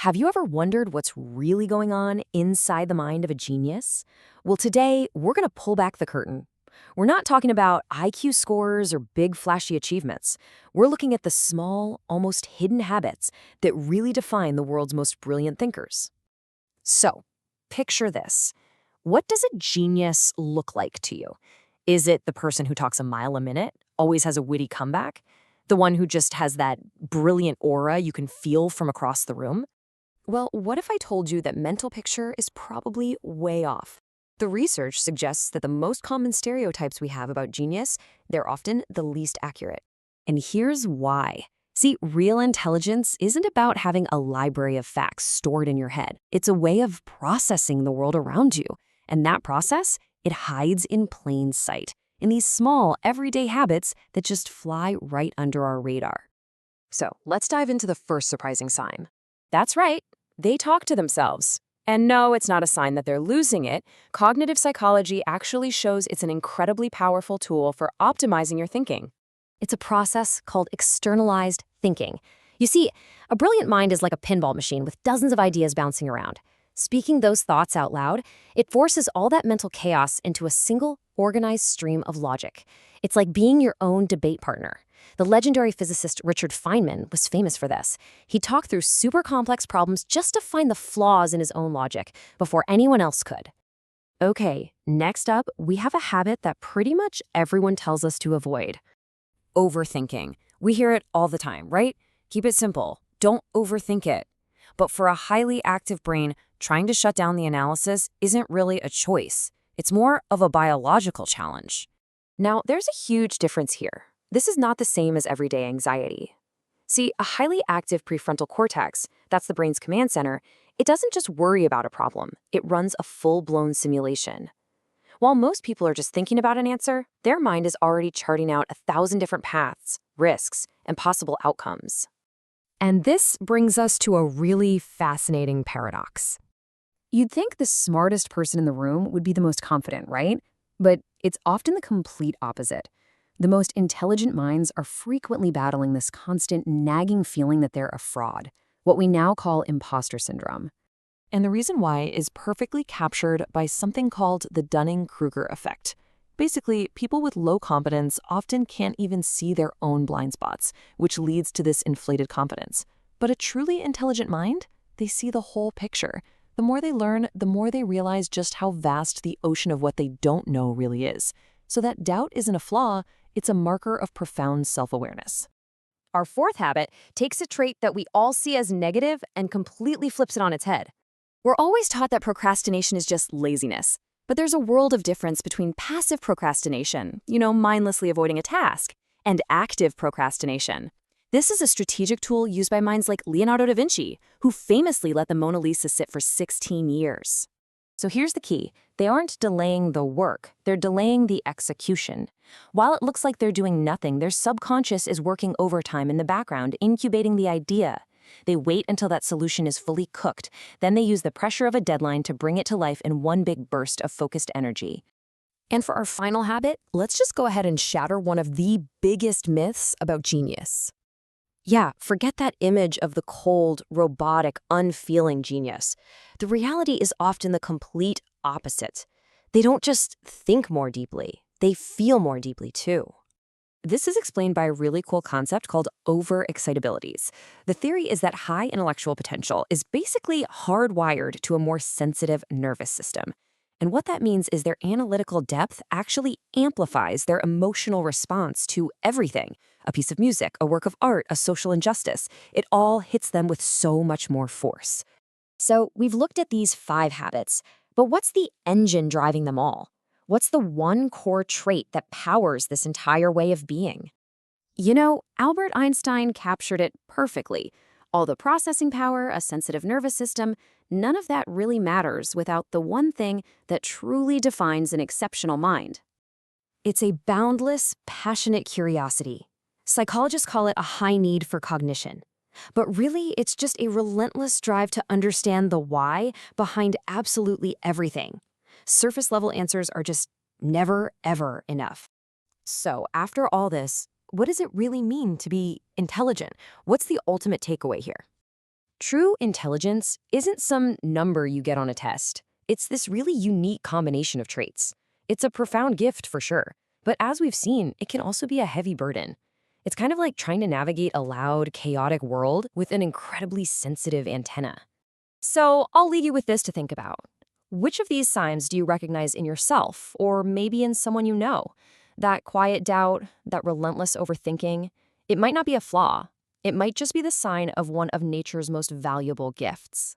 Have you ever wondered what's really going on inside the mind of a genius? Well, today we're going to pull back the curtain. We're not talking about IQ scores or big flashy achievements. We're looking at the small, almost hidden habits that really define the world's most brilliant thinkers. So, picture this. What does a genius look like to you? Is it the person who talks a mile a minute, always has a witty comeback? The one who just has that brilliant aura you can feel from across the room? Well, what if I told you that mental picture is probably way off? The research suggests that the most common stereotypes we have about genius, they're often the least accurate. And here's why. See, real intelligence isn't about having a library of facts stored in your head. It's a way of processing the world around you. And that process, it hides in plain sight, in these small, everyday habits that just fly right under our radar. So let's dive into the first surprising sign. That's right. They talk to themselves. And no, it's not a sign that they're losing it. Cognitive psychology actually shows it's an incredibly powerful tool for optimizing your thinking. It's a process called externalized thinking. You see, a brilliant mind is like a pinball machine with dozens of ideas bouncing around. Speaking those thoughts out loud, it forces all that mental chaos into a single, organized stream of logic. It's like being your own debate partner. The legendary physicist Richard Feynman was famous for this. He talked through super complex problems just to find the flaws in his own logic before anyone else could. Okay, next up, we have a habit that pretty much everyone tells us to avoid. Overthinking. We hear it all the time, right? Keep it simple. Don't overthink it. But for a highly active brain, trying to shut down the analysis isn't really a choice. It's more of a biological challenge. Now, there's a huge difference here. This is not the same as everyday anxiety. See, a highly active prefrontal cortex, that's the brain's command center, it doesn't just worry about a problem, it runs a full-blown simulation. While most people are just thinking about an answer, their mind is already charting out 1,000 different paths, risks, and possible outcomes. And this brings us to a really fascinating paradox. You'd think the smartest person in the room would be the most confident, right? But it's often the complete opposite. The most intelligent minds are frequently battling this constant nagging feeling that they're a fraud, what we now call imposter syndrome. And the reason why is perfectly captured by something called the Dunning-Kruger effect. Basically, people with low confidence often can't even see their own blind spots, which leads to this inflated confidence. But a truly intelligent mind, they see the whole picture. The more they learn, the more they realize just how vast the ocean of what they don't know really is. So that doubt isn't a flaw, it's a marker of profound self-awareness. Our fourth habit takes a trait that we all see as negative and completely flips it on its head. We're always taught that procrastination is just laziness. But there's a world of difference between passive procrastination, mindlessly avoiding a task, and active procrastination. This is a strategic tool used by minds like Leonardo da Vinci, who famously let the Mona Lisa sit for 16 years. So here's the key. They aren't delaying the work, they're delaying the execution. While it looks like they're doing nothing, their subconscious is working overtime in the background, incubating the idea. They wait until that solution is fully cooked. Then they use the pressure of a deadline to bring it to life in one big burst of focused energy. And for our final habit, let's just go ahead and shatter one of the biggest myths about genius. Yeah, forget that image of the cold, robotic, unfeeling genius. The reality is often the complete opposite. They don't just think more deeply, they feel more deeply too. This is explained by a really cool concept called overexcitabilities. The theory is that high intellectual potential is basically hardwired to a more sensitive nervous system. And what that means is their analytical depth actually amplifies their emotional response to everything. A piece of music, a work of art, a social injustice. It all hits them with so much more force. So we've looked at these 5 habits, but what's the engine driving them all? What's the one core trait that powers this entire way of being? Albert Einstein captured it perfectly. All the processing power, a sensitive nervous system, none of that really matters without the one thing that truly defines an exceptional mind. It's a boundless, passionate curiosity. Psychologists call it a high need for cognition. But really, it's just a relentless drive to understand the why behind absolutely everything. Surface-level answers are just never, ever enough. So, after all this, what does it really mean to be intelligent? What's the ultimate takeaway here? True intelligence isn't some number you get on a test. It's this really unique combination of traits. It's a profound gift for sure, but as we've seen, it can also be a heavy burden. It's kind of like trying to navigate a loud, chaotic world with an incredibly sensitive antenna. So I'll leave you with this to think about. Which of these signs do you recognize in yourself, or maybe in someone you know? That quiet doubt, that relentless overthinking? It might not be a flaw. It might just be the sign of one of nature's most valuable gifts.